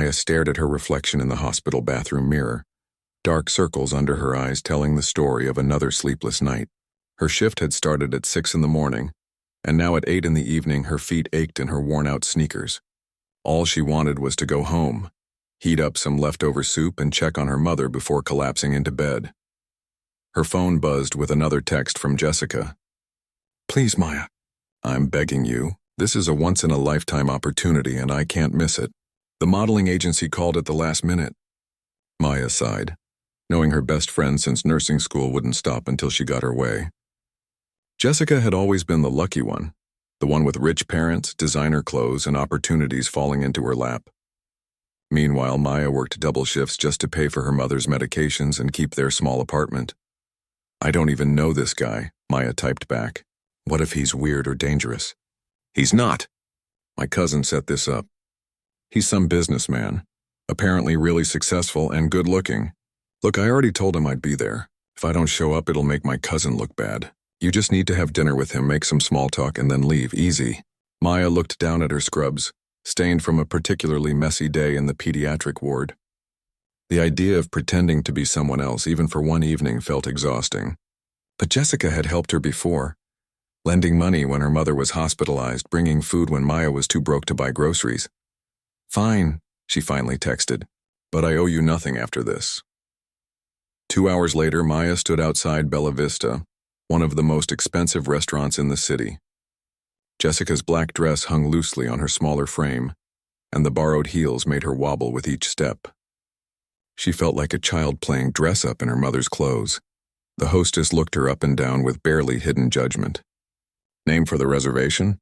Maya stared at her reflection in the hospital bathroom mirror, dark circles under her eyes telling the story of another sleepless night. Her shift had started at 6 in the morning, and now at 8 in the evening her feet ached in her worn-out sneakers. All she wanted was to go home, heat up some leftover soup and check on her mother before collapsing into bed. Her phone buzzed with another text from Jessica. "Please, Maya. I'm begging you. This is a once-in-a-lifetime opportunity and I can't miss it. The modeling agency called at the last minute." Maya sighed, knowing her best friend since nursing school wouldn't stop until she got her way. Jessica had always been the lucky one, the one with rich parents, designer clothes, and opportunities falling into her lap. Meanwhile, Maya worked double shifts just to pay for her mother's medications and keep their small apartment. "I don't even know this guy," Maya typed back. "What if he's weird or dangerous?" "He's not. My cousin set this up. He's some businessman, apparently really successful and good-looking. Look, I already told him I'd be there. If I don't show up, it'll make my cousin look bad. You just need to have dinner with him, make some small talk, and then leave. Easy." Maya looked down at her scrubs, stained from a particularly messy day in the pediatric ward. The idea of pretending to be someone else, even for one evening, felt exhausting. But Jessica had helped her before, lending money when her mother was hospitalized, bringing food when Maya was too broke to buy groceries. "Fine," she finally texted, "but I owe you nothing after this." 2 hours later, Maya stood outside Bella Vista, one of the most expensive restaurants in the city. Jessica's black dress hung loosely on her smaller frame, and the borrowed heels made her wobble with each step. She felt like a child playing dress-up in her mother's clothes. The hostess looked her up and down with barely hidden judgment. "Name for the reservation?"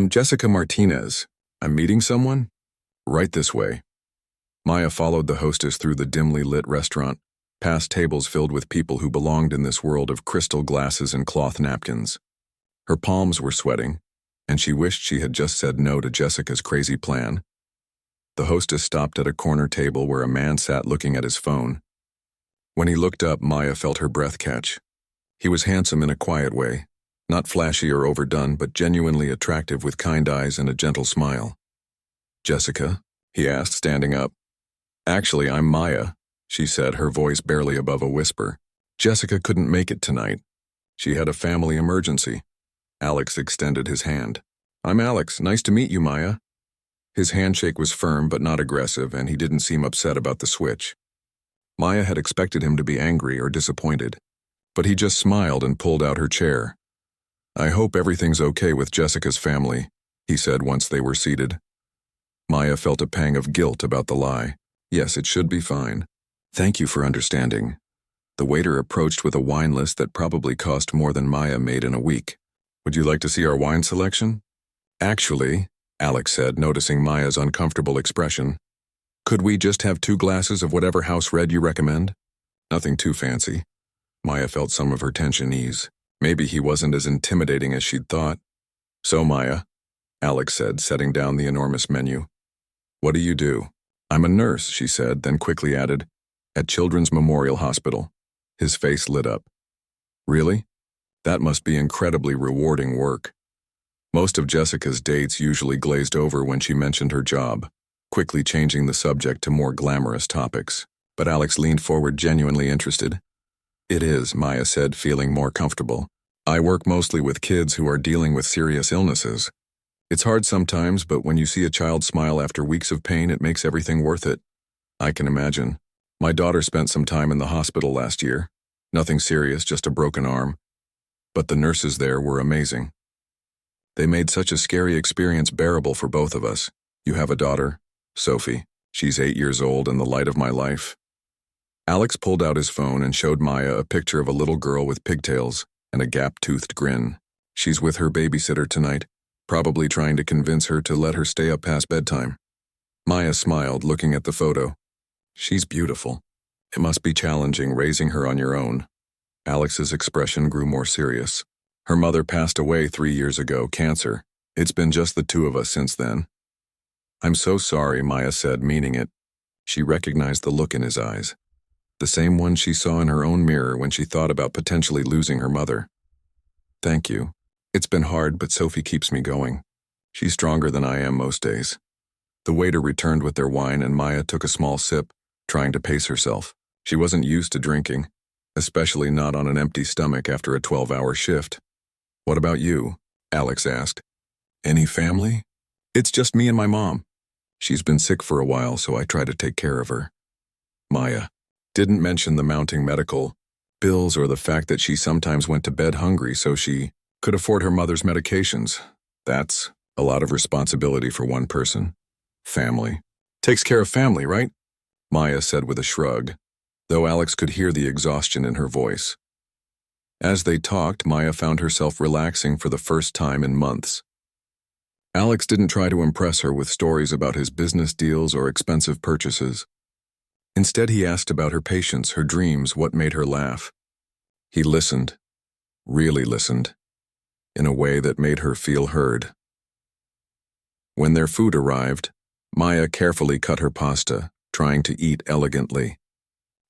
Jessica Martinez. I'm meeting someone?" "Right this way." Maya followed the hostess through the dimly lit restaurant, past tables filled with people who belonged in this world of crystal glasses and cloth napkins. Her palms were sweating, and she wished she had just said no to Jessica's crazy plan. The hostess stopped at a corner table where a man sat looking at his phone. When he looked up, Maya felt her breath catch. He was handsome in a quiet way, not flashy or overdone, but genuinely attractive with kind eyes and a gentle smile. "Jessica?" he asked, standing up. "Actually, I'm Maya," she said, her voice barely above a whisper. "Jessica couldn't make it tonight. She had a family emergency." Alex extended his hand. "I'm Alex. Nice to meet you, Maya." His handshake was firm but not aggressive, and he didn't seem upset about the switch. Maya had expected him to be angry or disappointed, but he just smiled and pulled out her chair. "I hope everything's okay with Jessica's family," he said once they were seated. Maya felt a pang of guilt about the lie. Yes, it should be fine. "Thank you for understanding." The waiter approached with a wine list that probably cost more than Maya made in a week. "Would you like to see our wine selection?" "Actually," Alex said, noticing Maya's uncomfortable expression, "could we just have 2 glasses of whatever house red you recommend? Nothing too fancy." Maya felt some of her tension ease. Maybe he wasn't as intimidating as she'd thought. "So, Maya," Alex said, setting down the enormous menu, "what do you do?" "I'm a nurse," she said, then quickly added, "at Children's Memorial Hospital." His face lit up. "Really? That must be incredibly rewarding work." Most of Jessica's dates usually glazed over when she mentioned her job, quickly changing the subject to more glamorous topics. But Alex leaned forward, genuinely interested. "It is," Maya said, feeling more comfortable. "I work mostly with kids who are dealing with serious illnesses. It's hard sometimes, but when you see a child smile after weeks of pain, it makes everything worth it." "I can imagine. My daughter spent some time in the hospital last year. Nothing serious, just a broken arm. But the nurses there were amazing. They made such a scary experience bearable for both of us. You have a daughter, Sophie. She's 8 years old and the light of my life." Alex pulled out his phone and showed Maya a picture of a little girl with pigtails and a gap-toothed grin. "She's with her babysitter tonight, probably trying to convince her to let her stay up past bedtime." Maya smiled, looking at the photo. "She's beautiful. It must be challenging raising her on your own." Alex's expression grew more serious. "Her mother passed away 3 years ago, cancer. It's been just the 2 of us since then." "I'm so sorry," Maya said, meaning it. She recognized the look in his eyes, the same one she saw in her own mirror when she thought about potentially losing her mother. "Thank you. It's been hard, but Sophie keeps me going. She's stronger than I am most days." The waiter returned with their wine and Maya took a small sip, trying to pace herself. She wasn't used to drinking, especially not on an empty stomach after a 12-hour shift. "What about you?" Alex asked. "Any family?" "It's just me and my mom. She's been sick for a while, so I try to take care of her." Maya didn't mention the mounting medical bills or the fact that she sometimes went to bed hungry so she could afford her mother's medications. That's a lot of responsibility for one person. Family takes care of family, right? Maya said with a shrug, though Alex could hear the exhaustion in her voice. As they talked, Maya found herself relaxing for the first time in months. Alex didn't try to impress her with stories about his business deals or expensive purchases. Instead, he asked about her patients, her dreams, what made her laugh. He listened, really listened, in a way that made her feel heard. When their food arrived, Maya carefully cut her pasta, trying to eat elegantly.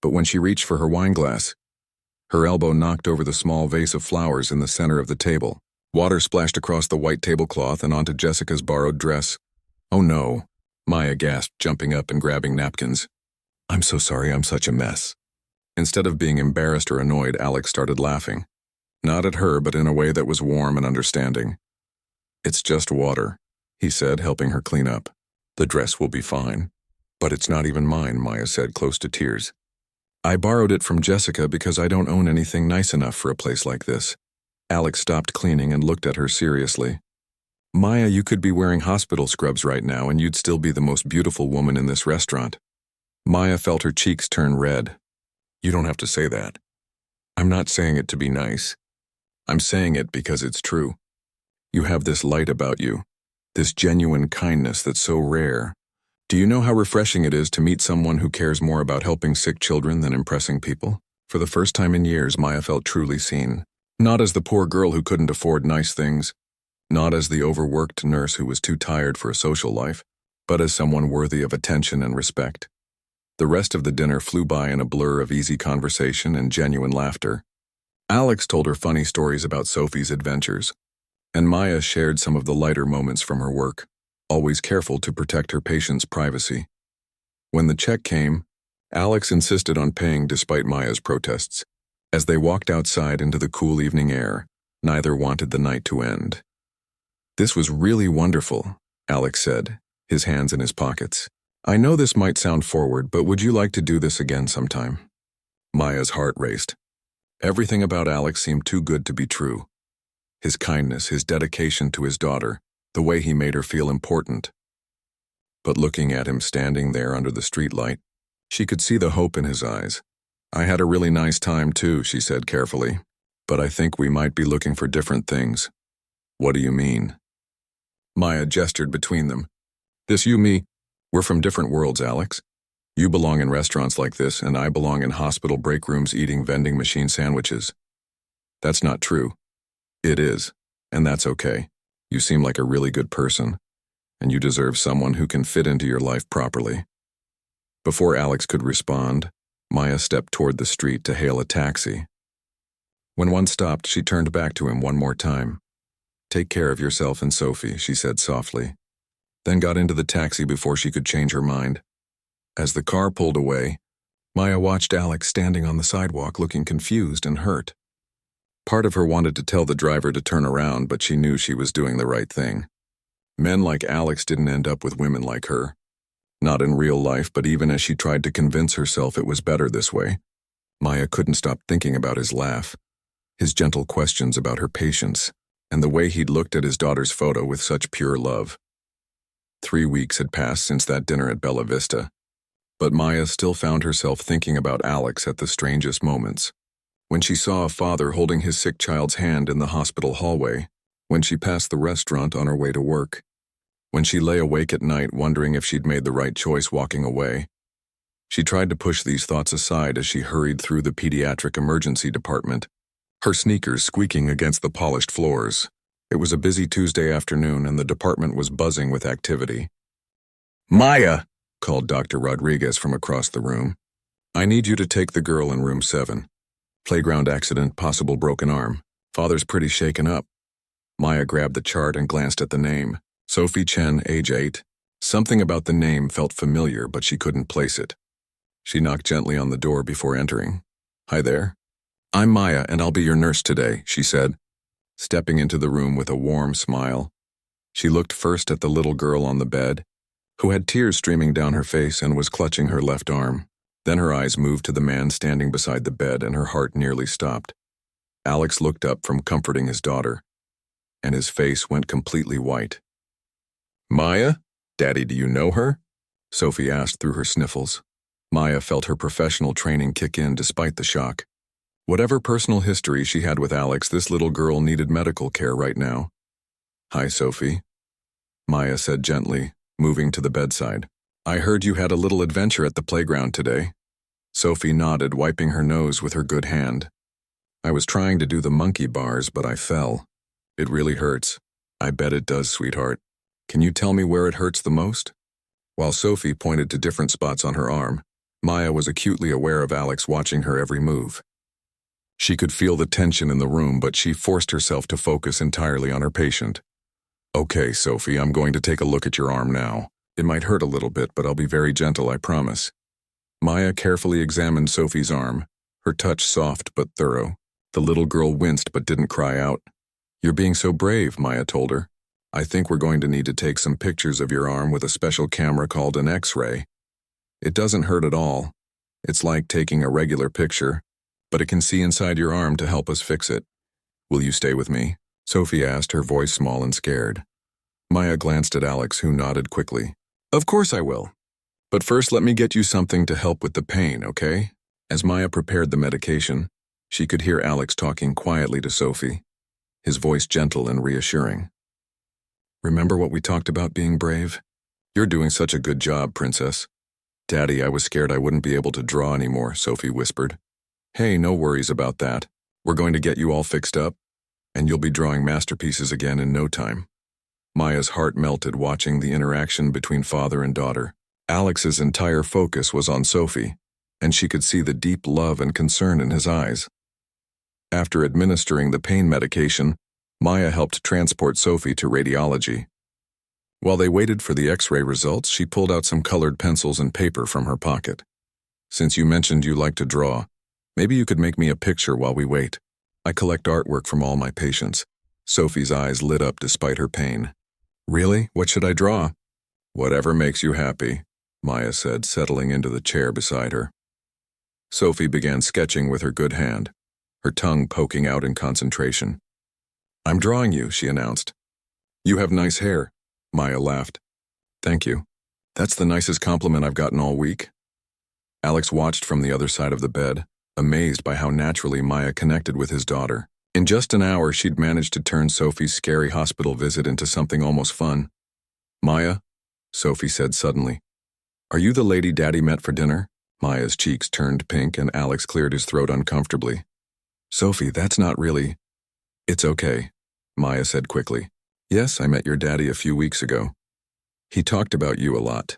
But when she reached for her wine glass, her elbow knocked over the small vase of flowers in the center of the table. Water splashed across the white tablecloth and onto Jessica's borrowed dress. "Oh no," Maya gasped, jumping up and grabbing napkins. "I'm so sorry, I'm such a mess." Instead of being embarrassed or annoyed, Alex started laughing. Not at her, but in a way that was warm and understanding. "It's just water," he said, helping her clean up. "The dress will be fine." "But it's not even mine," Maya said, close to tears. "I borrowed it from Jessica because I don't own anything nice enough for a place like this." Alex stopped cleaning and looked at her seriously. "Maya, you could be wearing hospital scrubs right now and you'd still be the most beautiful woman in this restaurant." Maya felt her cheeks turn red. "You don't have to say that. I'm not saying it to be nice. I'm saying it because it's true. You have this light about you, this genuine kindness that's so rare. Do you know how refreshing it is to meet someone who cares more about helping sick children than impressing people?" For the first time in years, Maya felt truly seen. Not as the poor girl who couldn't afford nice things, not as the overworked nurse who was too tired for a social life, but as someone worthy of attention and respect. The rest of the dinner flew by in a blur of easy conversation and genuine laughter. Alex told her funny stories about Sophie's adventures, and Maya shared some of the lighter moments from her work, always careful to protect her patients' privacy. When the check came, Alex insisted on paying despite Maya's protests. As they walked outside into the cool evening air, neither wanted the night to end. "This was really wonderful," Alex said, his hands in his pockets. "I know this might sound forward, but would you like to do this again sometime?" Maya's heart raced. Everything about Alex seemed too good to be true. His kindness, his dedication to his daughter, the way he made her feel important. But looking at him standing there under the streetlight, she could see the hope in his eyes. "I had a really nice time too," she said carefully, "but I think we might be looking for different things." "What do you mean?" Maya gestured between them. "This you, me, we're from different worlds, Alex. You belong in restaurants like this, and I belong in hospital break rooms eating vending machine sandwiches." "That's not true." "It is, and that's okay. You seem like a really good person, and you deserve someone who can fit into your life properly." Before Alex could respond, Maya stepped toward the street to hail a taxi. When one stopped, she turned back to him one more time. "Take care of yourself and Sophie," she said softly, then got into the taxi before she could change her mind. As the car pulled away, Maya watched Alex standing on the sidewalk looking confused and hurt. Part of her wanted to tell the driver to turn around, but she knew she was doing the right thing. Men like Alex didn't end up with women like her. Not in real life, but even as she tried to convince herself it was better this way, Maya couldn't stop thinking about his laugh, his gentle questions about her patients, and the way he'd looked at his daughter's photo with such pure love. 3 weeks had passed since that dinner at Bella Vista, but Maya still found herself thinking about Alex at the strangest moments. When she saw a father holding his sick child's hand in the hospital hallway, when she passed the restaurant on her way to work, when she lay awake at night wondering if she'd made the right choice walking away. She tried to push these thoughts aside as she hurried through the pediatric emergency department, her sneakers squeaking against the polished floors. It was a busy Tuesday afternoon and the department was buzzing with activity. "Maya," called Dr. Rodriguez from across the room. "I need you to take the girl in room 7. Playground accident, possible broken arm. Father's pretty shaken up." Maya grabbed the chart and glanced at the name. Sophie Chen, age 8. Something about the name felt familiar, but she couldn't place it. She knocked gently on the door before entering. "Hi there. I'm Maya, and I'll be your nurse today," she said, stepping into the room with a warm smile. She looked first at the little girl on the bed, who had tears streaming down her face and was clutching her left arm. Then her eyes moved to the man standing beside the bed, and her heart nearly stopped. Alex looked up from comforting his daughter, and his face went completely white. "Maya? Daddy, do you know her?" Sophie asked through her sniffles. Maya felt her professional training kick in despite the shock. Whatever personal history she had with Alex, this little girl needed medical care right now. "Hi, Sophie," Maya said gently, moving to the bedside. "I heard you had a little adventure at the playground today." Sophie nodded, wiping her nose with her good hand. "I was trying to do the monkey bars, but I fell. It really hurts." "I bet it does, sweetheart. Can you tell me where it hurts the most?" While Sophie pointed to different spots on her arm, Maya was acutely aware of Alex watching her every move. She could feel the tension in the room, but she forced herself to focus entirely on her patient. "Okay, Sophie, I'm going to take a look at your arm now. It might hurt a little bit, but I'll be very gentle, I promise." Maya carefully examined Sophie's arm, her touch soft but thorough. The little girl winced but didn't cry out. "You're being so brave," Maya told her. "I think we're going to need to take some pictures of your arm with a special camera called an X-ray. It doesn't hurt at all. It's like taking a regular picture, but it can see inside your arm to help us fix it. Will you stay with me?" Sophie asked, her voice small and scared. Maya glanced at Alex, who nodded quickly. "Of course I will. But first let me get you something to help with the pain, okay?" As Maya prepared the medication, she could hear Alex talking quietly to Sophie, his voice gentle and reassuring. "Remember what we talked about being brave? You're doing such a good job, Princess." "Daddy, I was scared I wouldn't be able to draw anymore," Sophie whispered. "Hey, no worries about that. We're going to get you all fixed up, and you'll be drawing masterpieces again in no time." Maya's heart melted watching the interaction between father and daughter. Alex's entire focus was on Sophie, and she could see the deep love and concern in his eyes. After administering the pain medication, Maya helped transport Sophie to radiology. While they waited for the X-ray results, she pulled out some colored pencils and paper from her pocket. "Since you mentioned you like to draw, maybe you could make me a picture while we wait. I collect artwork from all my patients." Sophie's eyes lit up despite her pain. "Really? What should I draw?" "Whatever makes you happy," Maya said, settling into the chair beside her. Sophie began sketching with her good hand, her tongue poking out in concentration. "I'm drawing you," she announced. "You have nice hair," Maya laughed. "Thank you. That's the nicest compliment I've gotten all week." Alex watched from the other side of the bed, amazed by how naturally Maya connected with his daughter. In just an hour, she'd managed to turn Sophie's scary hospital visit into something almost fun. "Maya," Sophie said suddenly, "are you the lady Daddy met for dinner?" Maya's cheeks turned pink and Alex cleared his throat uncomfortably. "Sophie, that's not really—" "It's okay," Maya said quickly. "Yes, I met your daddy a few weeks ago. He talked about you a lot,"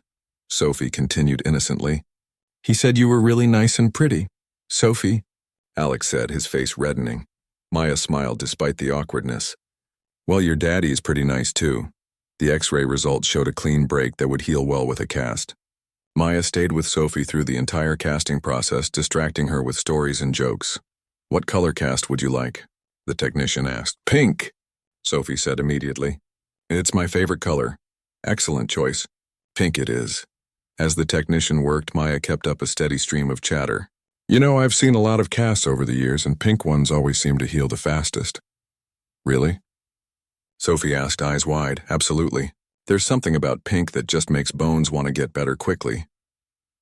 Sophie continued innocently. "He said you were really nice and pretty." "Sophie," Alex said, his face reddening. Maya smiled despite the awkwardness. "Well, your daddy is pretty nice too." The X-ray results showed a clean break that would heal well with a cast. Maya stayed with Sophie through the entire casting process, distracting her with stories and jokes. "What color cast would you like?" the technician asked. "Pink," Sophie said immediately. "It's my favorite color." "Excellent choice. Pink it is." As the technician worked, Maya kept up a steady stream of chatter. "You know, I've seen a lot of casts over the years, and pink ones always seem to heal the fastest." "Really?" Sophie asked, eyes wide. "Absolutely. There's something about pink that just makes bones want to get better quickly."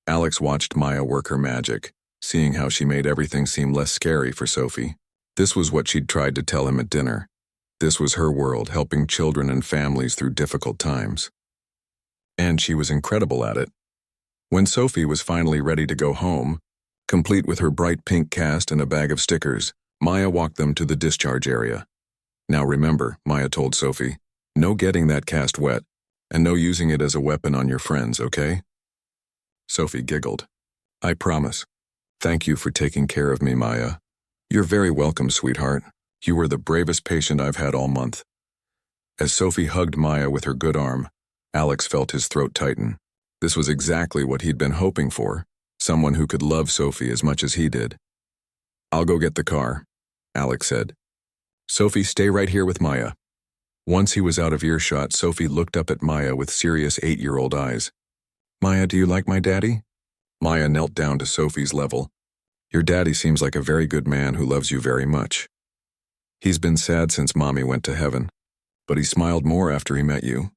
Alex watched Maya work her magic, seeing how she made everything seem less scary for Sophie. This was what she'd tried to tell him at dinner. This was her world, helping children and families through difficult times. And she was incredible at it. When Sophie was finally ready to go home, complete with her bright pink cast and a bag of stickers, Maya walked them to the discharge area. "Now remember," Maya told Sophie, "no getting that cast wet, and no using it as a weapon on your friends, okay?" Sophie giggled. "I promise. Thank you for taking care of me, Maya." "You're very welcome, sweetheart. You were the bravest patient I've had all month." As Sophie hugged Maya with her good arm, Alex felt his throat tighten. This was exactly what he'd been hoping for, someone who could love Sophie as much as he did. "I'll go get the car," Alex said. "Sophie, stay right here with Maya." Once he was out of earshot, Sophie looked up at Maya with serious 8-year-old eyes. "Maya, do you like my daddy?" Maya knelt down to Sophie's level. "Your daddy seems like a very good man who loves you very much. He's been sad since Mommy went to heaven, but he smiled more after he met you."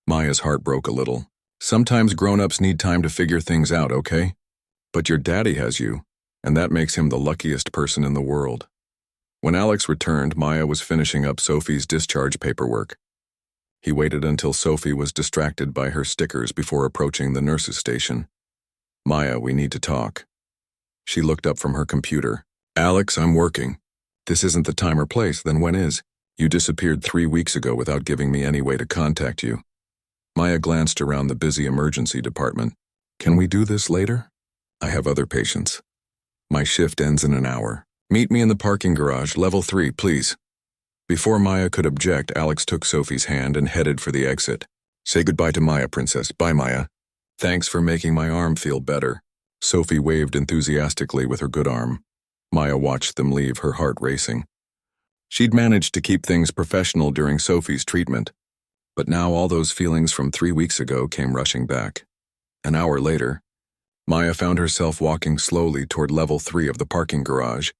Maya's heart broke a little. "Sometimes grown-ups need time to figure things out, okay? But your daddy has you, and that makes him the luckiest person in the world." When Alex returned, Maya was finishing up Sophie's discharge paperwork. He waited until Sophie was distracted by her stickers before approaching the nurse's station. "Maya, we need to talk." She looked up from her computer. "Alex, I'm working. This isn't the time or place, then when is? You disappeared 3 weeks ago without giving me any way to contact you." Maya glanced around the busy emergency department. "Can we do this later? I have other patients. My shift ends in an hour. Meet me in the parking garage, level 3, please." Before Maya could object, Alex took Sophie's hand and headed for the exit. "Say goodbye to Maya, princess. Bye, Maya." "Thanks for making my arm feel better." Sophie waved enthusiastically with her good arm. Maya watched them leave, her heart racing. She'd managed to keep things professional during Sophie's treatment, but now all those feelings from 3 weeks ago came rushing back. An hour later, Maya found herself walking slowly toward level 3 of the parking garage.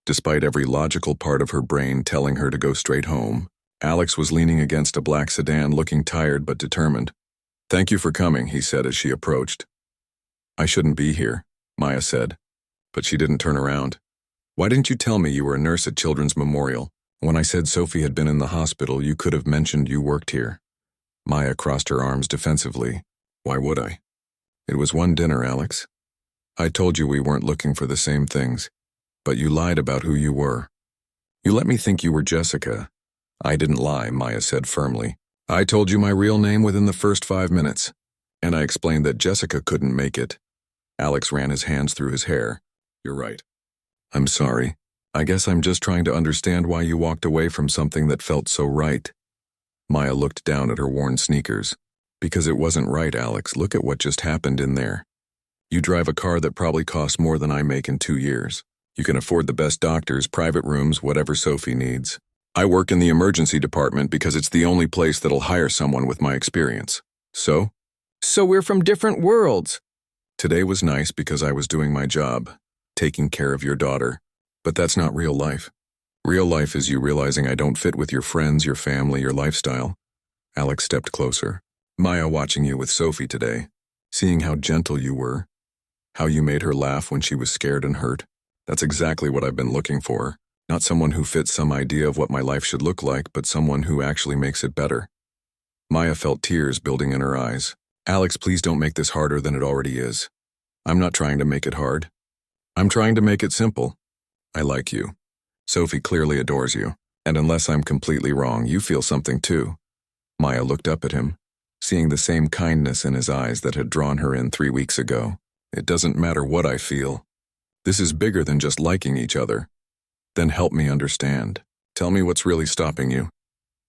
Despite every logical part of her brain telling her to go straight home, Alex was leaning against a black sedan, looking tired but determined. "Thank you for coming," he said as she approached. "I shouldn't be here," Maya said, but she didn't turn around. "Why didn't you tell me you were a nurse at Children's Memorial? When I said Sophie had been in the hospital, you could have mentioned you worked here." Maya crossed her arms defensively. "Why would I? It was one dinner, Alex. I told you we weren't looking for the same things, but you lied about who you were. You let me think you were Jessica." "I didn't lie," Maya said firmly. "I told you my real name within the first 5 minutes, and I explained that Jessica couldn't make it." Alex ran his hands through his hair. "You're right. I'm sorry. I guess I'm just trying to understand why you walked away from something that felt so right." Maya looked down at her worn sneakers. "Because it wasn't right, Alex. Look at what just happened in there. You drive a car that probably costs more than I make in 2 years. You can afford the best doctors, private rooms, whatever Sophie needs. I work in the emergency department because it's the only place that'll hire someone with my experience. So? So we're from different worlds." "Today was nice because I was doing my job, taking care of your daughter. But that's not real life. Real life is you realizing I don't fit with your friends, your family, your lifestyle." Alex stepped closer. "Maya watching you with Sophie today, seeing how gentle you were, how you made her laugh when she was scared and hurt. That's exactly what I've been looking for. Not someone who fits some idea of what my life should look like, but someone who actually makes it better." Maya felt tears building in her eyes. "Alex, please don't make this harder than it already is. I'm not trying to make it hard. I'm trying to make it simple. I like you. Sophie clearly adores you, and unless I'm completely wrong, you feel something too." Maya looked up at him, seeing the same kindness in his eyes that had drawn her in 3 weeks ago. "It doesn't matter what I feel. This is bigger than just liking each other." "Then help me understand. Tell me what's really stopping you."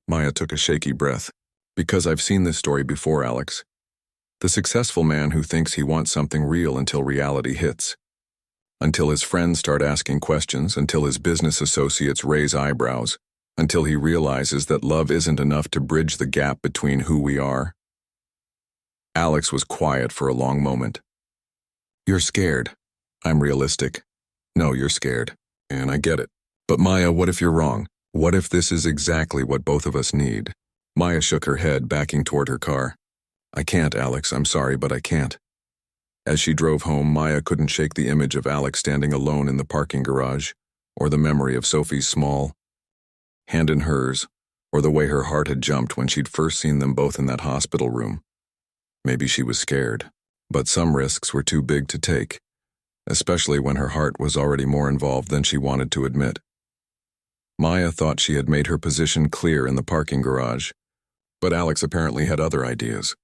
Maya took a shaky breath. "Because I've seen this story before, Alex. The successful man who thinks he wants something real until reality hits. Until his friends start asking questions, until his business associates raise eyebrows, until he realizes that love isn't enough to bridge the gap between who we are." Alex was quiet for a long moment. "You're scared. I'm realistic. No, you're scared, and I get it. But Maya, what if you're wrong? What if this is exactly what both of us need?" Maya shook her head, backing toward her car. "I can't, Alex. I'm sorry, but I can't." As she drove home, Maya couldn't shake the image of Alex standing alone in the parking garage, or the memory of Sophie's small hand in hers, or the way her heart had jumped when she'd first seen them both in that hospital room. Maybe she was scared, but some risks were too big to take, especially when her heart was already more involved than she wanted to admit. Maya thought she had made her position clear in the parking garage, but Alex apparently had other ideas.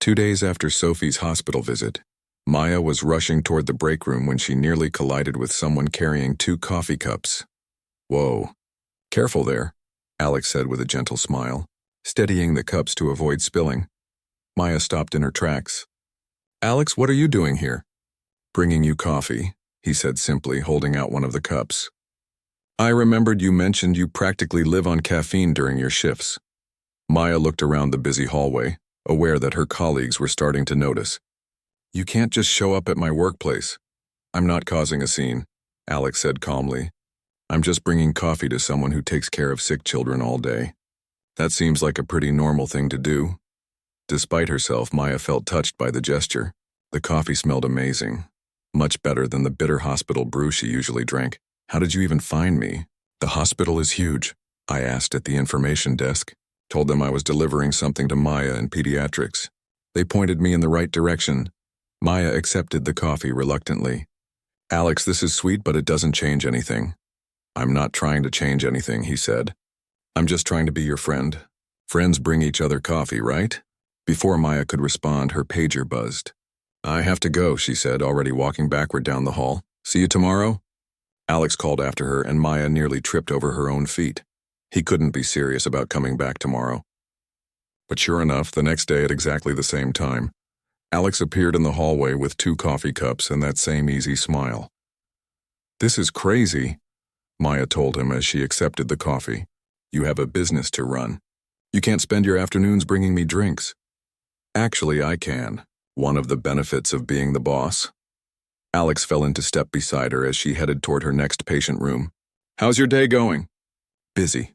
2 days after Sophie's hospital visit, Maya was rushing toward the break room when she nearly collided with someone carrying 2 coffee cups. "Whoa. Careful there," Alex said with a gentle smile, steadying the cups to avoid spilling. Maya stopped in her tracks. Alex, what are you doing here? Bringing you coffee, he said simply, holding out one of the cups. I remembered you mentioned you practically live on caffeine during your shifts. Maya looked around the busy hallway, aware that her colleagues were starting to notice. You can't just show up at my workplace. I'm not causing a scene, Alex said calmly. I'm just bringing coffee to someone who takes care of sick children all day. That seems like a pretty normal thing to do. Despite herself, Maya felt touched by the gesture. The coffee smelled amazing, much better than the bitter hospital brew she usually drank. How did you even find me? The hospital is huge, I asked at the information desk. Told them I was delivering something to Maya in pediatrics. They pointed me in the right direction. Maya accepted the coffee reluctantly. Alex, this is sweet, but it doesn't change anything. I'm not trying to change anything, he said. I'm just trying to be your friend. Friends bring each other coffee, right? Before Maya could respond, her pager buzzed. I have to go, she said, already walking backward down the hall. See you tomorrow? Alex called after her, and Maya nearly tripped over her own feet. He couldn't be serious about coming back tomorrow. But sure enough, the next day at exactly the same time, Alex appeared in the hallway with 2 coffee cups and that same easy smile. This is crazy, Maya told him as she accepted the coffee. You have a business to run. You can't spend your afternoons bringing me drinks. Actually, I can. One of the benefits of being the boss. Alex fell into step beside her as she headed toward her next patient room. How's your day going? Busy.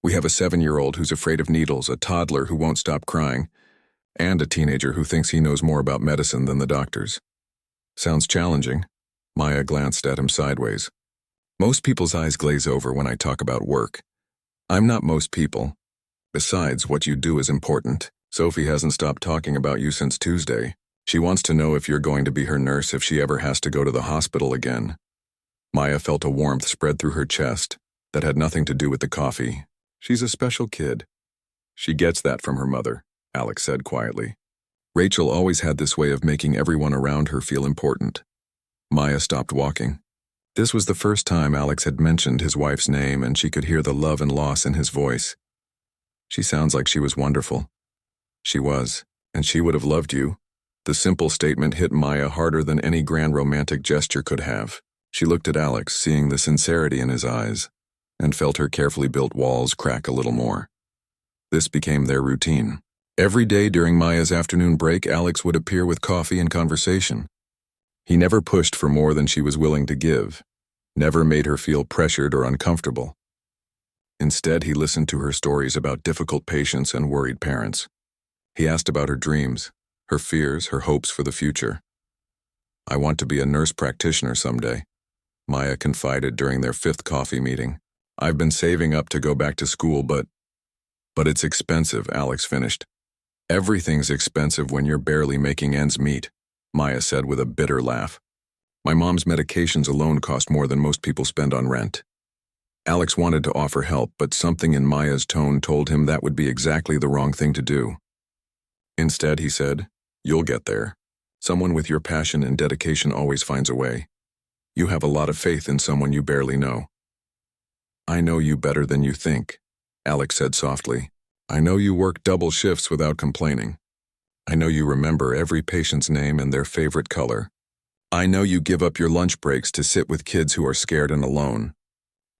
We have a 7-year-old who's afraid of needles, a toddler who won't stop crying, and a teenager who thinks he knows more about medicine than the doctors. Sounds challenging. Maya glanced at him sideways. Most people's eyes glaze over when I talk about work. I'm not most people. Besides, what you do is important. Sophie hasn't stopped talking about you since Tuesday. She wants to know if you're going to be her nurse if she ever has to go to the hospital again. Maya felt a warmth spread through her chest that had nothing to do with the coffee. She's a special kid. She gets that from her mother, Alex said quietly. Rachel always had this way of making everyone around her feel important. Maya stopped walking. This was the first time Alex had mentioned his wife's name, and she could hear the love and loss in his voice. She sounds like she was wonderful. She was, and she would have loved you. The simple statement hit Maya harder than any grand romantic gesture could have. She looked at Alex, seeing the sincerity in his eyes, and felt her carefully built walls crack a little more. This became their routine. Every day during Maya's afternoon break, Alex would appear with coffee and conversation. He never pushed for more than she was willing to give, never made her feel pressured or uncomfortable. Instead, he listened to her stories about difficult patients and worried parents. He asked about her dreams, her fears, her hopes for the future. I want to be a nurse practitioner someday, Maya confided during their 5th coffee meeting. I've been saving up to go back to school, but it's expensive, Alex finished. Everything's expensive when you're barely making ends meet, Maya said with a bitter laugh. My mom's medications alone cost more than most people spend on rent. Alex wanted to offer help, but something in Maya's tone told him that would be exactly the wrong thing to do. Instead, he said, You'll get there. Someone with your passion and dedication always finds a way. You have a lot of faith in someone you barely know. I know you better than you think, Alex said softly. I know you work double shifts without complaining. I know you remember every patient's name and their favorite color. I know you give up your lunch breaks to sit with kids who are scared and alone.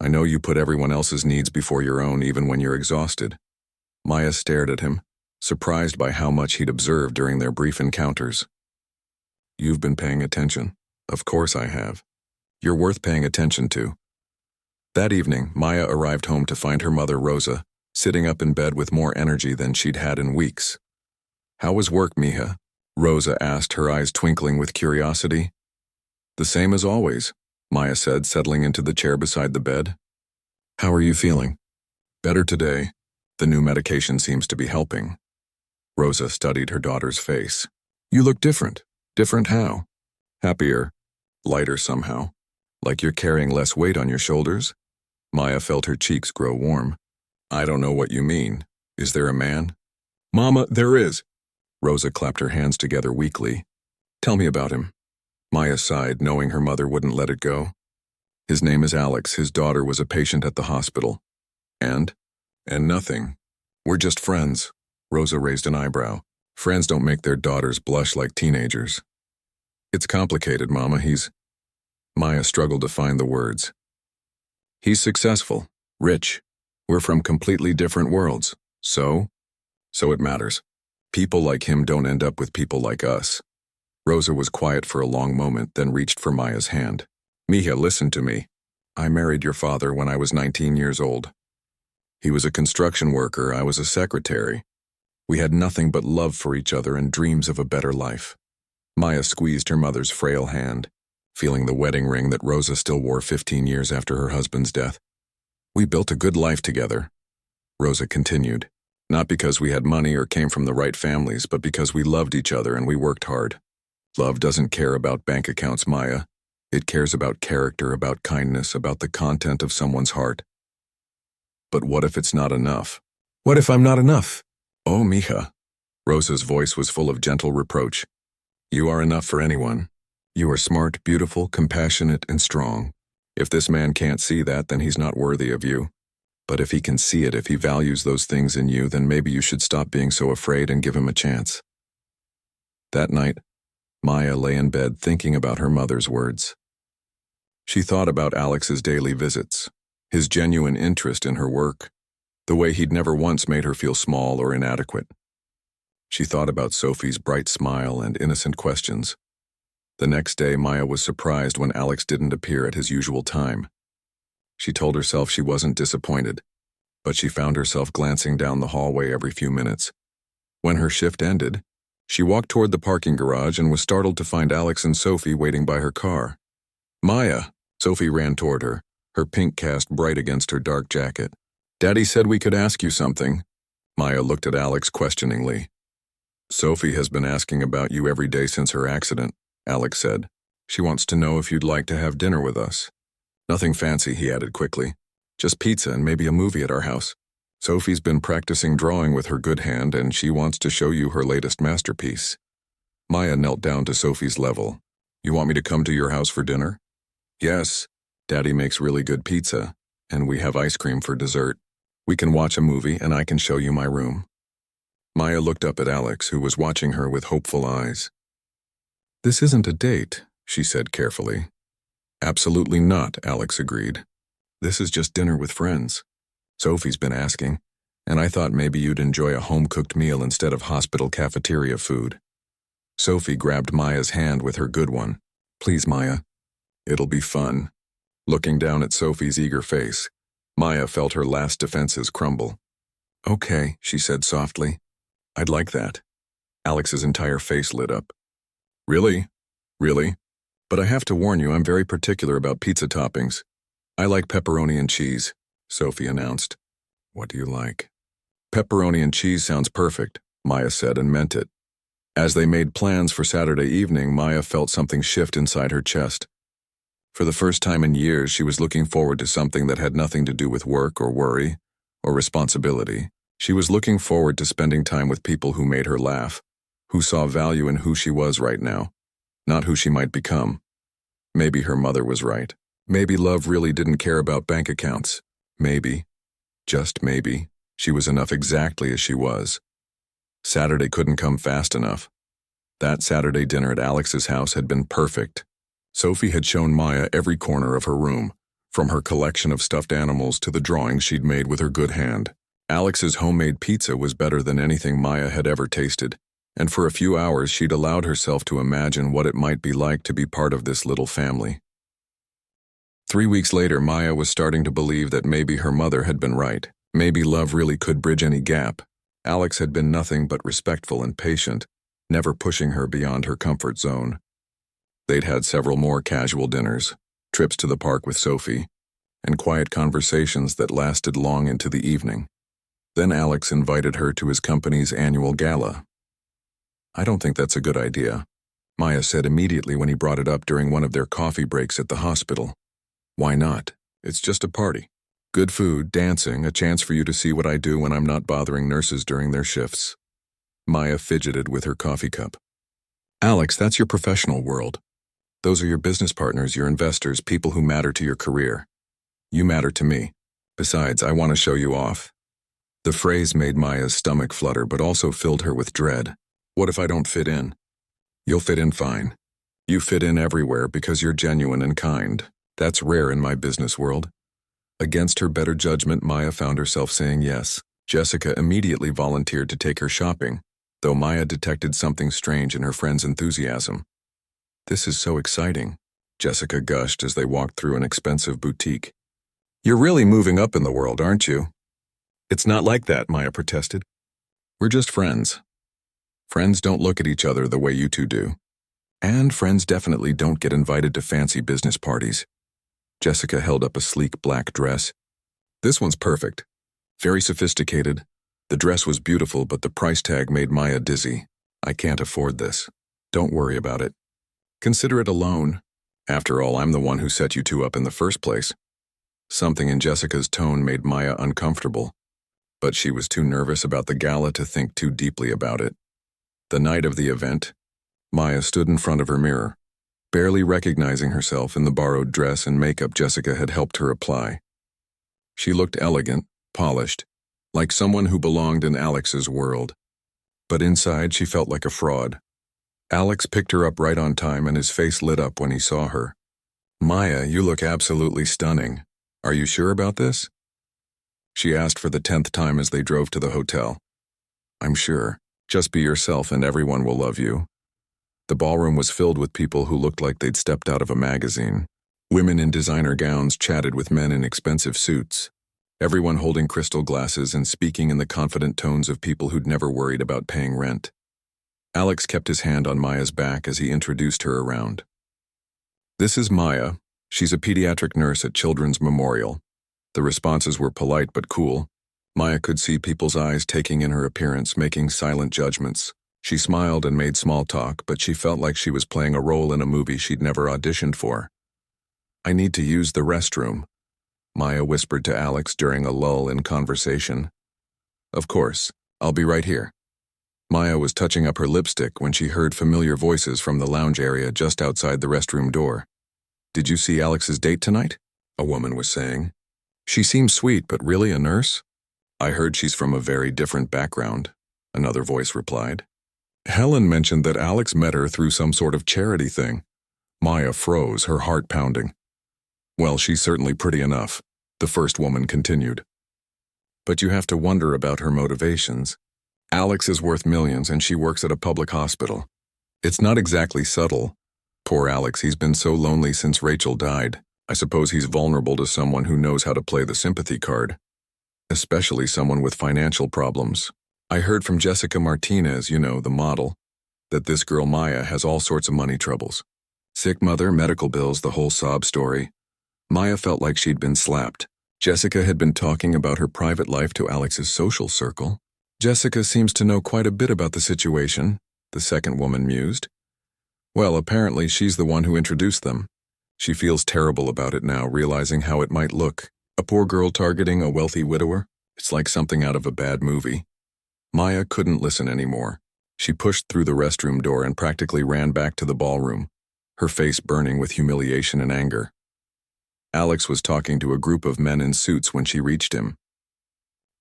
I know you put everyone else's needs before your own even when you're exhausted. Maya stared at him, surprised by how much he'd observed during their brief encounters. You've been paying attention. Of course I have. You're worth paying attention to. That evening, Maya arrived home to find her mother, Rosa, sitting up in bed with more energy than she'd had in weeks. How was work, mija? Rosa asked, her eyes twinkling with curiosity. The same as always, Maya said, settling into the chair beside the bed. How are you feeling? Better today. The new medication seems to be helping. Rosa studied her daughter's face. You look different. Different how? Happier. Lighter somehow. Like you're carrying less weight on your shoulders? Maya felt her cheeks grow warm. I don't know what you mean. Is there a man? Mama, there is. Rosa clapped her hands together weakly. Tell me about him. Maya sighed, knowing her mother wouldn't let it go. His name is Alex. His daughter was a patient at the hospital. And nothing. We're just friends. Rosa raised an eyebrow. Friends don't make their daughters blush like teenagers. It's complicated, Mama. Maya struggled to find the words. He's successful, rich. We're from completely different worlds. So it matters. People like him don't end up with people like us. Rosa was quiet for a long moment, then reached for Maya's hand. Mija, listen to me. I married your father when I was 19 years old. He was a construction worker, I was a secretary. We had nothing but love for each other and dreams of a better life. Maya squeezed her mother's frail hand, feeling the wedding ring that Rosa still wore 15 years after her husband's death. We built a good life together, Rosa continued, not because we had money or came from the right families, but because we loved each other and we worked hard. Love doesn't care about bank accounts, Maya. It cares about character, about kindness, about the content of someone's heart. But what if it's not enough? What if I'm not enough? Oh, Mija. Rosa's voice was full of gentle reproach. You are enough for anyone. You are smart, beautiful, compassionate, and strong. If this man can't see that, then he's not worthy of you. But if he can see it, if he values those things in you, then maybe you should stop being so afraid and give him a chance. That night, Maya lay in bed thinking about her mother's words. She thought about Alex's daily visits, his genuine interest in her work, the way he'd never once made her feel small or inadequate. She thought about Sophie's bright smile and innocent questions. The next day, Maya was surprised when Alex didn't appear at his usual time. She told herself she wasn't disappointed, but she found herself glancing down the hallway every few minutes. When her shift ended, she walked toward the parking garage and was startled to find Alex and Sophie waiting by her car. Maya! Sophie ran toward her, her pink cast bright against her dark jacket. Daddy said we could ask you something. Maya looked at Alex questioningly. Sophie has been asking about you every day since her accident, Alex said. She wants to know if you'd like to have dinner with us. Nothing fancy, he added quickly. Just pizza and maybe a movie at our house. Sophie's been practicing drawing with her good hand and she wants to show you her latest masterpiece. Maya knelt down to Sophie's level. You want me to come to your house for dinner? Yes. Daddy makes really good pizza, and we have ice cream for dessert. We can watch a movie and I can show you my room. Maya looked up at Alex, who was watching her with hopeful eyes. This isn't a date, she said carefully. Absolutely not, Alex agreed. This is just dinner with friends. Sophie's been asking, and I thought maybe you'd enjoy a home-cooked meal instead of hospital cafeteria food. Sophie grabbed Maya's hand with her good one. Please, Maya. It'll be fun. Looking down at Sophie's eager face, Maya felt her last defenses crumble. Okay, she said softly. I'd like that. Alex's entire face lit up. Really? Really? But I have to warn you, I'm very particular about pizza toppings. I like pepperoni and cheese, Sophie announced. What do you like? Pepperoni and cheese sounds perfect, Maya said and meant it. As they made plans for Saturday evening, Maya felt something shift inside her chest. For the first time in years, she was looking forward to something that had nothing to do with work or worry or responsibility. She was looking forward to spending time with people who made her laugh, who saw value in who she was right now, not who she might become. Maybe her mother was right. Maybe love really didn't care about bank accounts. Maybe, just maybe, she was enough exactly as she was. Saturday couldn't come fast enough. That Saturday dinner at Alex's house had been perfect. Sophie had shown Maya every corner of her room, from her collection of stuffed animals to the drawings she'd made with her good hand. Alex's homemade pizza was better than anything Maya had ever tasted, and for a few hours she'd allowed herself to imagine what it might be like to be part of this little family. 3 weeks later, Maya was starting to believe that maybe her mother had been right. Maybe love really could bridge any gap. Alex had been nothing but respectful and patient, never pushing her beyond her comfort zone. They'd had several more casual dinners, trips to the park with Sophie, and quiet conversations that lasted long into the evening. Then Alex invited her to his company's annual gala. I don't think that's a good idea, Maya said immediately when he brought it up during one of their coffee breaks at the hospital. Why not? It's just a party. Good food, dancing, a chance for you to see what I do when I'm not bothering nurses during their shifts. Maya fidgeted with her coffee cup. Alex, that's your professional world. Those are your business partners, your investors, people who matter to your career. You matter to me. Besides, I want to show you off. The phrase made Maya's stomach flutter but also filled her with dread. What if I don't fit in? You'll fit in fine. You fit in everywhere because you're genuine and kind. That's rare in my business world. Against her better judgment, Maya found herself saying yes. Jessica immediately volunteered to take her shopping, though Maya detected something strange in her friend's enthusiasm. This is so exciting, Jessica gushed as they walked through an expensive boutique. You're really moving up in the world, aren't you? It's not like that, Maya protested. We're just friends. Friends don't look at each other the way you two do. And friends definitely don't get invited to fancy business parties. Jessica held up a sleek black dress. This one's perfect. Very sophisticated. The dress was beautiful, but the price tag made Maya dizzy. I can't afford this. Don't worry about it. Consider it a loan. After all, I'm the one who set you two up in the first place. Something in Jessica's tone made Maya uncomfortable, but she was too nervous about the gala to think too deeply about it. The night of the event, Maya stood in front of her mirror, barely recognizing herself in the borrowed dress and makeup Jessica had helped her apply. She looked elegant, polished, like someone who belonged in Alex's world. But inside, she felt like a fraud. Alex picked her up right on time and his face lit up when he saw her. Maya, you look absolutely stunning. Are you sure about this? She asked for the 10th time as they drove to the hotel. I'm sure. Just be yourself and everyone will love you. The ballroom was filled with people who looked like they'd stepped out of a magazine. Women in designer gowns chatted with men in expensive suits. Everyone holding crystal glasses and speaking in the confident tones of people who'd never worried about paying rent. Alex kept his hand on Maya's back as he introduced her around. This is Maya. She's a pediatric nurse at Children's Memorial. The responses were polite but cool. Maya could see people's eyes taking in her appearance, making silent judgments. She smiled and made small talk, but she felt like she was playing a role in a movie she'd never auditioned for. I need to use the restroom, Maya whispered to Alex during a lull in conversation. Of course, I'll be right here. Maya was touching up her lipstick when she heard familiar voices from the lounge area just outside the restroom door. Did you see Alex's date tonight? A woman was saying. She seems sweet, but really a nurse? I heard she's from a very different background, another voice replied. Helen mentioned that Alex met her through some sort of charity thing. Maya froze, her heart pounding. Well, she's certainly pretty enough, the first woman continued. But you have to wonder about her motivations. Alex is worth millions and she works at a public hospital. It's not exactly subtle. Poor Alex, he's been so lonely since Rachel died. I suppose he's vulnerable to someone who knows how to play the sympathy card. Especially someone with financial problems. I heard from Jessica Martinez, you know, the model, that this girl Maya has all sorts of money troubles. Sick mother, medical bills, the whole sob story. Maya felt like she'd been slapped. Jessica had been talking about her private life to Alex's social circle. Jessica seems to know quite a bit about the situation, the second woman mused. Well, apparently she's the one who introduced them. She feels terrible about it now, realizing how it might look. A poor girl targeting a wealthy widower? It's like something out of a bad movie. Maya couldn't listen anymore. She pushed through the restroom door and practically ran back to the ballroom, her face burning with humiliation and anger. Alex was talking to a group of men in suits when she reached him.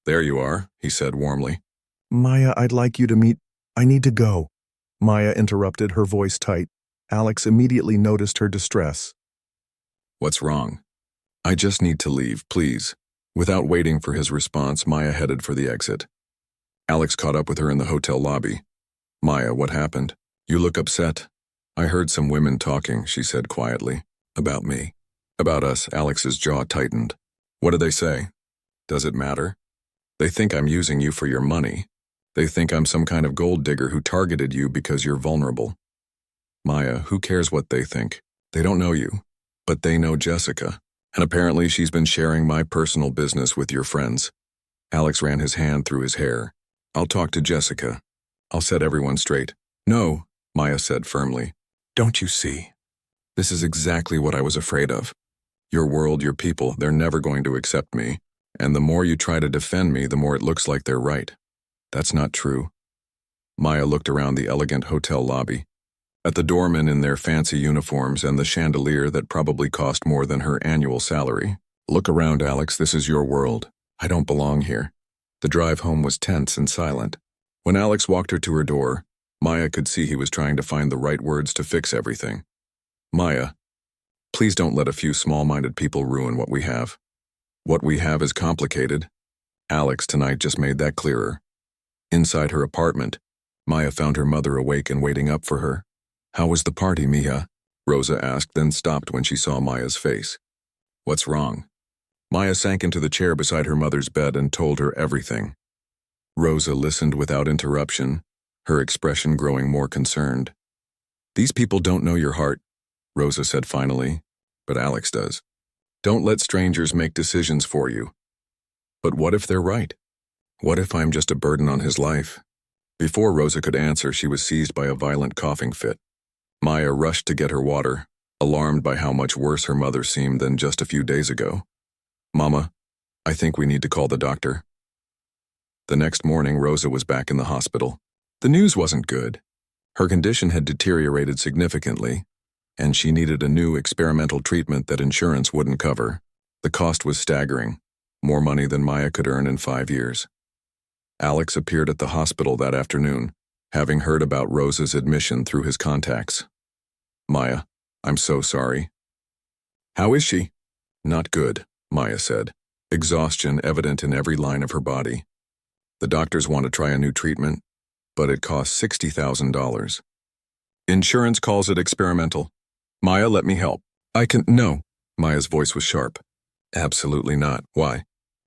There you are, he said warmly. Maya, I'd like you to meet. I need to go. Maya interrupted, her voice tight. Alex immediately noticed her distress. What's wrong? I just need to leave, please. Without waiting for his response, Maya headed for the exit. Alex caught up with her in the hotel lobby. Maya, what happened? You look upset. I heard some women talking, she said quietly. About me. About us, Alex's jaw tightened. What do they say? Does it matter? They think I'm using you for your money. They think I'm some kind of gold digger who targeted you because you're vulnerable. Maya, who cares what they think? They don't know you. But they know Jessica. And apparently she's been sharing my personal business with your friends. Alex ran his hand through his hair. I'll talk to Jessica. I'll set everyone straight. No, Maya said firmly. Don't you see? This is exactly what I was afraid of. Your world, your people, they're never going to accept me. And the more you try to defend me, the more it looks like they're right. That's not true. Maya looked around the elegant hotel lobby. At the doormen in their fancy uniforms and the chandelier that probably cost more than her annual salary. Look around, Alex, this is your world. I don't belong here. The drive home was tense and silent. When Alex walked her to her door, Maya could see he was trying to find the right words to fix everything. Maya, please don't let a few small-minded people ruin what we have. What we have is complicated. Alex tonight just made that clearer. Inside her apartment, Maya found her mother awake and waiting up for her. "How was the party, Mia?" Rosa asked, then stopped when she saw Maya's face. "What's wrong?" Maya sank into the chair beside her mother's bed and told her everything. Rosa listened without interruption, her expression growing more concerned. "These people don't know your heart," Rosa said finally, "but Alex does. Don't let strangers make decisions for you." "But what if they're right? What if I'm just a burden on his life?" Before Rosa could answer, she was seized by a violent coughing fit. Maya rushed to get her water, alarmed by how much worse her mother seemed than just a few days ago. "Mama, I think we need to call the doctor." The next morning, Rosa was back in the hospital. The news wasn't good. Her condition had deteriorated significantly, and she needed a new experimental treatment that insurance wouldn't cover. The cost was staggering, more money than Maya could earn in 5 years. Alex appeared at the hospital that afternoon, having heard about Rosa's admission through his contacts. "Maya, I'm so sorry." "How is she?" "Not good," Maya said, exhaustion evident in every line of her body. "The doctors want to try a new treatment, but it costs $60,000. Insurance calls it experimental. Maya, let me help." No." Maya's voice was sharp. "Absolutely not. Why?"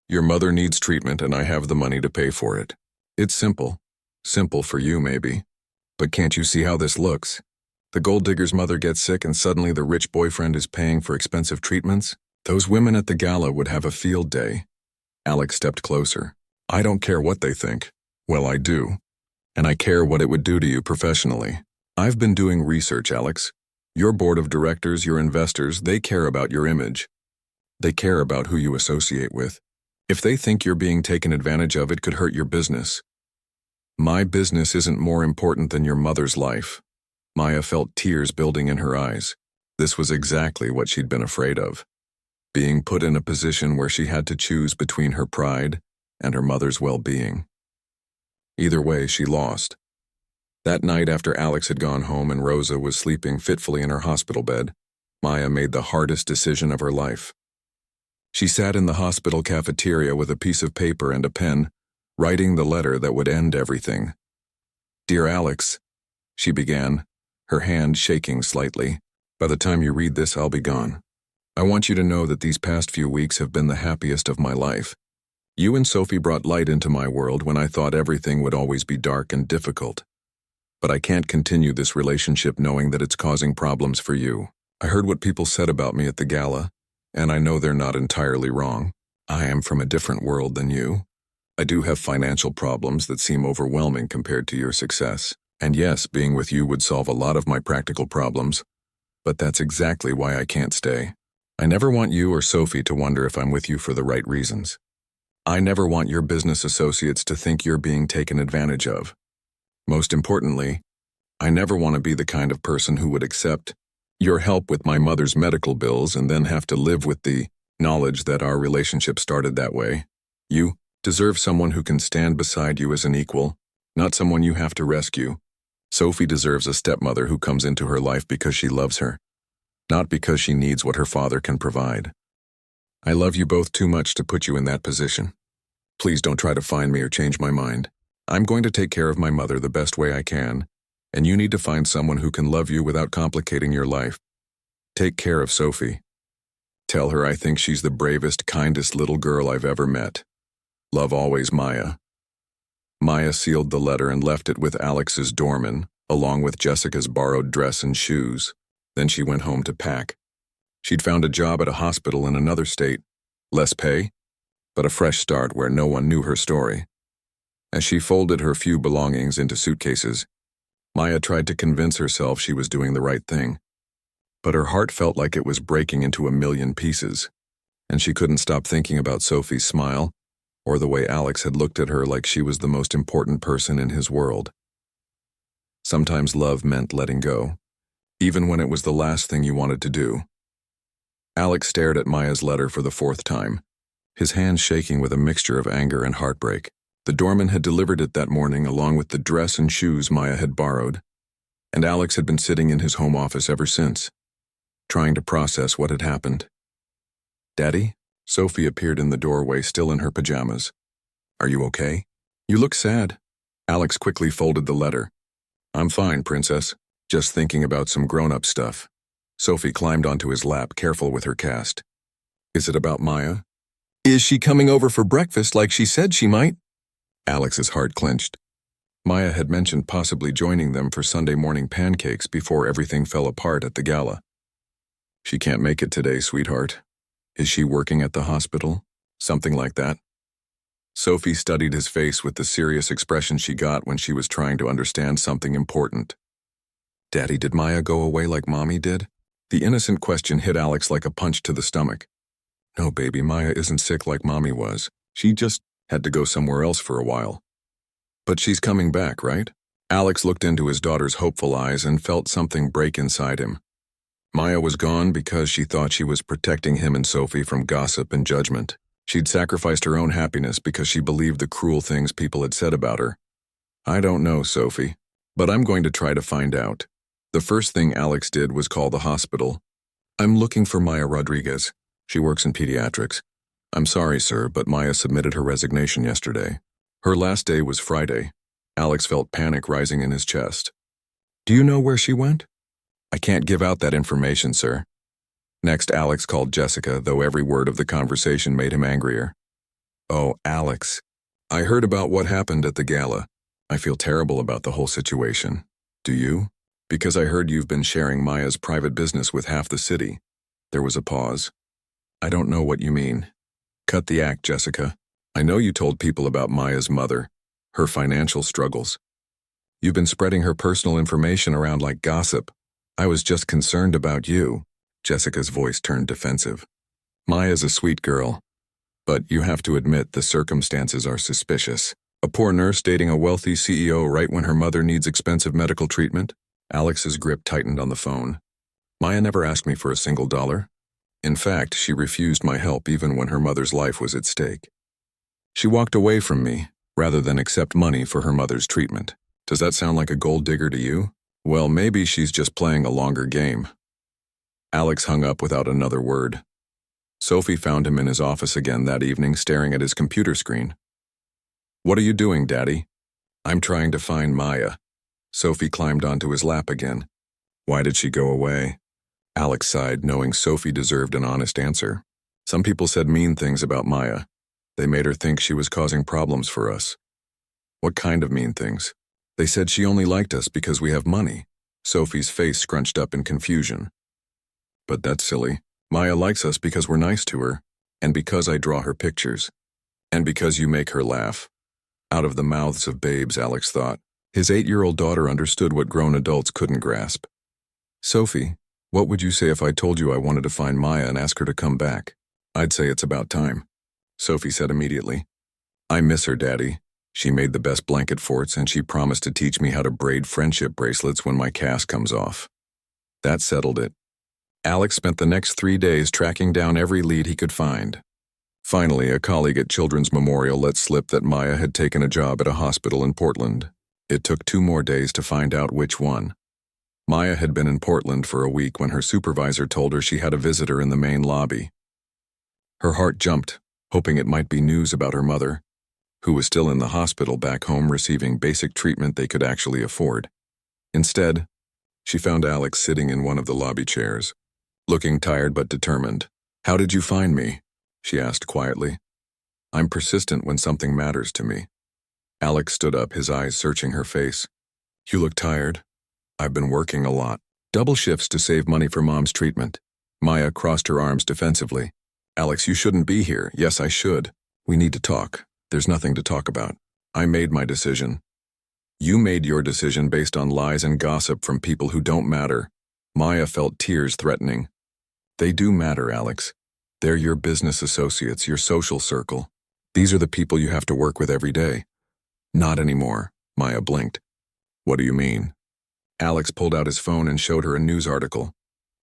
"Your mother needs treatment and I have the money to pay for it. It's simple. Simple for you, maybe. But can't you see how this looks? The gold digger's mother gets sick and suddenly the rich boyfriend is paying for expensive treatments? Those women at the gala would have a field day." Alex stepped closer. "I don't care what they think. Well, I do. And I care what it would do to you professionally. I've been doing research, Alex. Your board of directors, your investors, they care about your image. They care about who you associate with. If they think you're being taken advantage of, it could hurt your business. My business isn't more important than your mother's life." Maya felt tears building in her eyes. This was exactly what she'd been afraid of. Being put in a position where she had to choose between her pride and her mother's well-being. Either way, she lost. That night, after Alex had gone home and Rosa was sleeping fitfully in her hospital bed, Maya made the hardest decision of her life. She sat in the hospital cafeteria with a piece of paper and a pen, writing the letter that would end everything. "Dear Alex," she began, her hand shaking slightly. "By the time you read this, I'll be gone. I want you to know that these past few weeks have been the happiest of my life. You and Sophie brought light into my world when I thought everything would always be dark and difficult. But I can't continue this relationship knowing that it's causing problems for you. I heard what people said about me at the gala, and I know they're not entirely wrong. I am from a different world than you. I do have financial problems that seem overwhelming compared to your success. And yes, being with you would solve a lot of my practical problems. But that's exactly why I can't stay. I never want you or Sophie to wonder if I'm with you for the right reasons. I never want your business associates to think you're being taken advantage of. Most importantly, I never want to be the kind of person who would accept your help with my mother's medical bills and then have to live with the knowledge that our relationship started that way. You deserve someone who can stand beside you as an equal, not someone you have to rescue. Sophie deserves a stepmother who comes into her life because she loves her, not because she needs what her father can provide. I love you both too much to put you in that position. Please don't try to find me or change my mind. I'm going to take care of my mother the best way I can, and you need to find someone who can love you without complicating your life. Take care of Sophie. Tell her I think she's the bravest, kindest little girl I've ever met. Love always, Maya." Maya sealed the letter and left it with Alex's doorman, along with Jessica's borrowed dress and shoes. Then she went home to pack. She'd found a job at a hospital in another state. Less pay, but a fresh start where no one knew her story. As she folded her few belongings into suitcases, Maya tried to convince herself she was doing the right thing. But her heart felt like it was breaking into a million pieces, and she couldn't stop thinking about Sophie's smile, or the way Alex had looked at her like she was the most important person in his world. Sometimes love meant letting go, even when it was the last thing you wanted to do. Alex stared at Maya's letter for the 4th time, his hands shaking with a mixture of anger and heartbreak. The doorman had delivered it that morning along with the dress and shoes Maya had borrowed, and Alex had been sitting in his home office ever since, trying to process what had happened. "Daddy?" Sophie appeared in the doorway, still in her pajamas. "Are you okay? You look sad." Alex quickly folded the letter. "I'm fine, princess. Just thinking about some grown-up stuff." Sophie climbed onto his lap, careful with her cast. "Is it about Maya? Is she coming over for breakfast like she said she might?" Alex's heart clenched. Maya had mentioned possibly joining them for Sunday morning pancakes before everything fell apart at the gala. "She can't make it today, sweetheart. Is she working at the hospital? Something like that?" Sophie studied his face with the serious expression she got when she was trying to understand something important. "Daddy, did Maya go away like Mommy did?" The innocent question hit Alex like a punch to the stomach. "No, baby, Maya isn't sick like Mommy was. She just had to go somewhere else for a while." "But she's coming back, right?" Alex looked into his daughter's hopeful eyes and felt something break inside him. Maya was gone because she thought she was protecting him and Sophie from gossip and judgment. She'd sacrificed her own happiness because she believed the cruel things people had said about her. "I don't know, Sophie, but I'm going to try to find out." The first thing Alex did was call the hospital. "I'm looking for Maya Rodriguez. She works in pediatrics. I'm sorry, sir, but Maya submitted her resignation yesterday. Her last day was Friday." Alex felt panic rising in his chest. "Do you know where she went?" "I can't give out that information, sir." Next, Alex called Jessica, though every word of the conversation made him angrier. "Oh, Alex, I heard about what happened at the gala. I feel terrible about the whole situation. Do you? Because I heard you've been sharing Maya's private business with half the city." There was a pause. "I don't know what you mean." "Cut the act, Jessica. I know you told people about Maya's mother, her financial struggles. You've been spreading her personal information around like gossip. I was just concerned about you." Jessica's voice turned defensive. "Maya's a sweet girl, but you have to admit the circumstances are suspicious. A poor nurse dating a wealthy CEO right when her mother needs expensive medical treatment?" Alex's grip tightened on the phone. "Maya never asked me for a single dollar. In fact, she refused my help even when her mother's life was at stake. She walked away from me rather than accept money for her mother's treatment. Does that sound like a gold digger to you? Well, maybe she's just playing a longer game." Alex hung up without another word. Sophie found him in his office again that evening, staring at his computer screen. "What are you doing, Daddy?" "I'm trying to find Maya." Sophie climbed onto his lap again. "Why did she go away?" Alex sighed, knowing Sophie deserved an honest answer. "Some people said mean things about Maya. They made her think she was causing problems for us." "What kind of mean things?" "They said she only liked us because we have money." Sophie's face scrunched up in confusion. "But that's silly. Maya likes us because we're nice to her, and because I draw her pictures, and because you make her laugh." Out of the mouths of babes, Alex thought. His 8-year-old daughter understood what grown adults couldn't grasp. "Sophie, what would you say if I told you I wanted to find Maya and ask her to come back?" "I'd say it's about time," Sophie said immediately. "I miss her, Daddy. She made the best blanket forts, and she promised to teach me how to braid friendship bracelets when my cast comes off." That settled it. Alex spent the next 3 days tracking down every lead he could find. Finally, a colleague at Children's Memorial let slip that Maya had taken a job at a hospital in Portland. It took 2 more days to find out which one. Maya had been in Portland for a week when her supervisor told her she had a visitor in the main lobby. Her heart jumped, hoping it might be news about her mother, who was still in the hospital back home receiving basic treatment they could actually afford. Instead, she found Alex sitting in one of the lobby chairs, looking tired but determined. "How did you find me?" she asked quietly. "I'm persistent when something matters to me." Alex stood up, his eyes searching her face. "You look tired." "I've been working a lot. Double shifts to save money for Mom's treatment." Maya crossed her arms defensively. "Alex, you shouldn't be here." "Yes, I should. We need to talk." "There's nothing to talk about. I made my decision." "You made your decision based on lies and gossip from people who don't matter." Maya felt tears threatening. "They do matter, Alex. They're your business associates, your social circle. These are the people you have to work with every day." "Not anymore," Maya blinked. "What do you mean?" Alex pulled out his phone and showed her a news article.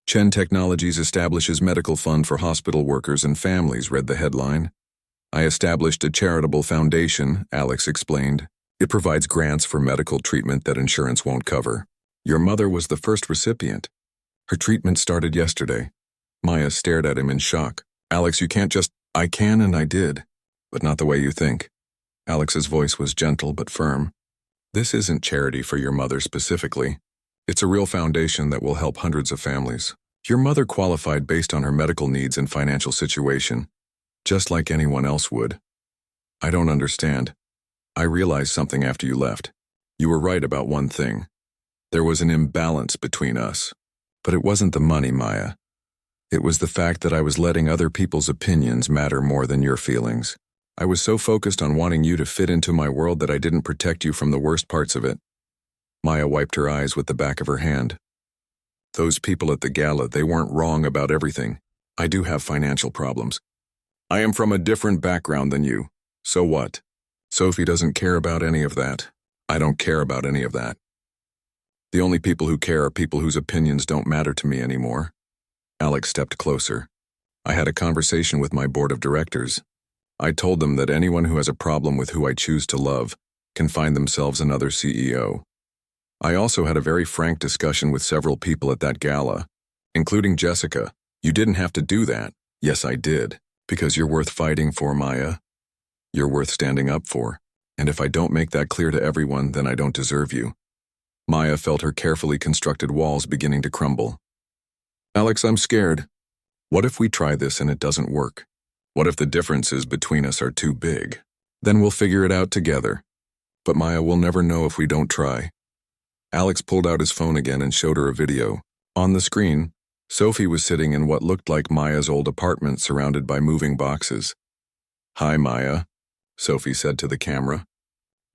"Chen Technologies establishes medical fund for hospital workers and families," read the headline. I established a charitable foundation, Alex explained. It provides grants for medical treatment that insurance won't cover. Your mother was the first recipient. Her treatment started yesterday. Maya stared at him in shock. Alex, you can't just— I can and I did, but not the way you think. Alex's voice was gentle but firm. This isn't charity for your mother specifically. It's a real foundation that will help hundreds of families. Your mother qualified based on her medical needs and financial situation, just like anyone else would. I don't understand. I realized something after you left. You were right about one thing. There was an imbalance between us. But it wasn't the money, Maya. It was the fact that I was letting other people's opinions matter more than your feelings. I was so focused on wanting you to fit into my world that I didn't protect you from the worst parts of it. Maya wiped her eyes with the back of her hand. Those people at the gala, they weren't wrong about everything. I do have financial problems. I am from a different background than you. So what? Sophie doesn't care about any of that. I don't care about any of that. The only people who care are people whose opinions don't matter to me anymore. Alex stepped closer. I had a conversation with my board of directors. I told them that anyone who has a problem with who I choose to love can find themselves another CEO. I also had a very frank discussion with several people at that gala, including Jessica. You didn't have to do that. Yes, I did. Because you're worth fighting for, Maya. You're worth standing up for. And if I don't make that clear to everyone, then I don't deserve you. Maya felt her carefully constructed walls beginning to crumble. Alex, I'm scared. What if we try this and it doesn't work? What if the differences between us are too big? Then we'll figure it out together. But Maya, will never know if we don't try. Alex pulled out his phone again and showed her a video. On the screen, Sophie was sitting in what looked like Maya's old apartment surrounded by moving boxes. Hi, Maya, Sophie said to the camera.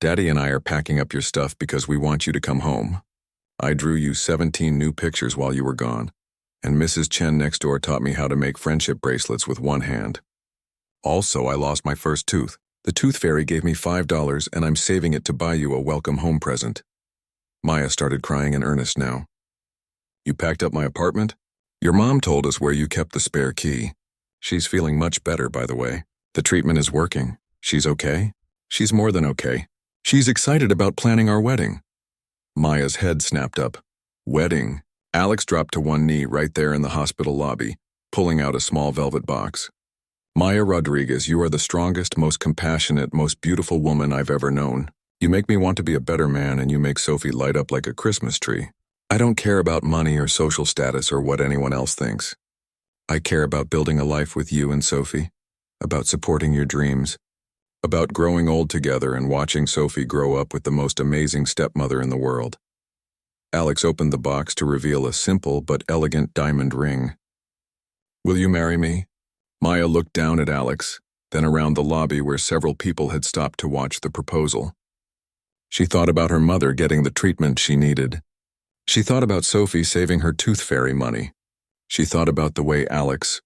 Daddy and I are packing up your stuff because we want you to come home. I drew you 17 new pictures while you were gone, and Mrs. Chen next door taught me how to make friendship bracelets with one hand. Also, I lost my first tooth. The tooth fairy gave me $5 and I'm saving it to buy you a welcome home present. Maya started crying in earnest now. You packed up my apartment? Your mom told us where you kept the spare key. She's feeling much better, by the way. The treatment is working. She's okay? She's more than okay. She's excited about planning our wedding. Maya's head snapped up. Wedding? Alex dropped to one knee right there in the hospital lobby, pulling out a small velvet box. Maya Rodriguez, you are the strongest, most compassionate, most beautiful woman I've ever known. You make me want to be a better man, and you make Sophie light up like a Christmas tree. I don't care about money or social status or what anyone else thinks. I care about building a life with you and Sophie, about supporting your dreams, about growing old together and watching Sophie grow up with the most amazing stepmother in the world. Alex opened the box to reveal a simple but elegant diamond ring. Will you marry me? Maya looked down at Alex, then around the lobby where several people had stopped to watch the proposal. She thought about her mother getting the treatment she needed. She thought about Sophie saving her tooth fairy money. She thought about the way Alex,